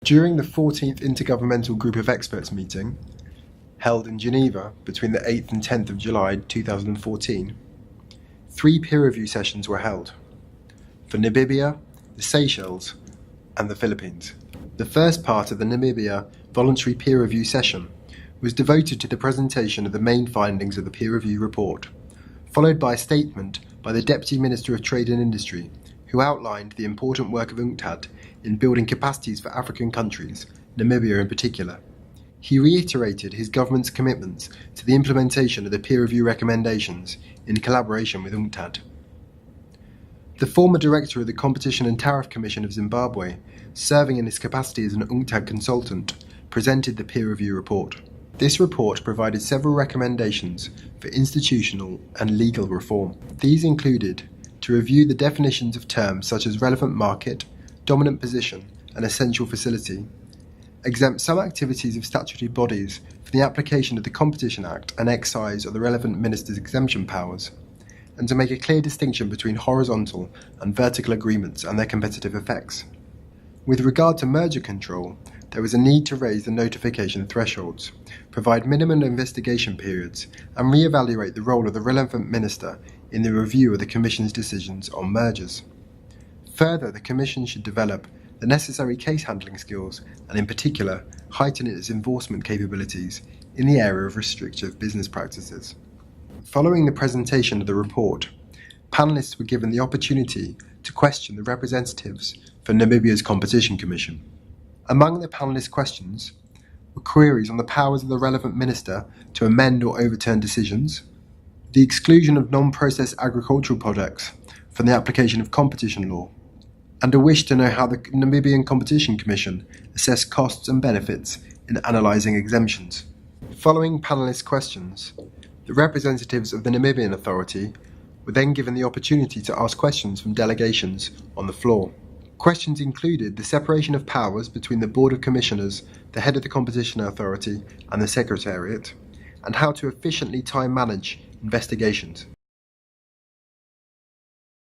During the 14th Intergovernmental Group of Experts meeting, held in Geneva between the 8th and 10th of July 2014, 3 peer review sessions were held for Namibia, the Seychelles, and the Philippines. The first part of the Namibia voluntary peer review session was devoted to the presentation of the main findings of the peer review report, followed by a statement by the Deputy Minister of Trade and Industry, who outlined the important work of UNCTAD in building capacities for African countries, Namibia in particular. He reiterated his government's commitments to the implementation of the peer review recommendations in collaboration with UNCTAD. The former director of the Competition and Tariff Commission of Zimbabwe, serving in his capacity as an UNCTAD consultant, presented the peer review report. This report provided several recommendations for institutional and legal reform. These included to review the definitions of terms such as relevant market, dominant position, and essential facility, exempt some activities of statutory bodies from the application of the Competition Act and exercise of the relevant minister's exemption powers, and to make a clear distinction between horizontal and vertical agreements and their competitive effects. With regard to merger control, there was a need to raise the notification thresholds, provide minimum investigation periods, and re-evaluate the role of the relevant minister in the review of the Commission's decisions on mergers. Further, the Commission should develop the necessary case handling skills and, in particular, heighten its enforcement capabilities in the area of restrictive business practices. Following the presentation of the report, panellists were given the opportunity to question the representatives for Namibia's Competition Commission. Among the panellists' questions were queries on the powers of the relevant minister to amend or overturn decisions, the exclusion of non-processed agricultural products from the application of competition law, and a wish to know how the Namibian Competition Commission assessed costs and benefits in analysing exemptions. Following panellists' questions, the representatives of the Namibian Authority were then given the opportunity to ask questions from delegations on the floor. Questions included the separation of powers between the Board of Commissioners, the head of the Competition Authority, and the Secretariat, and how to efficiently time manage investigations.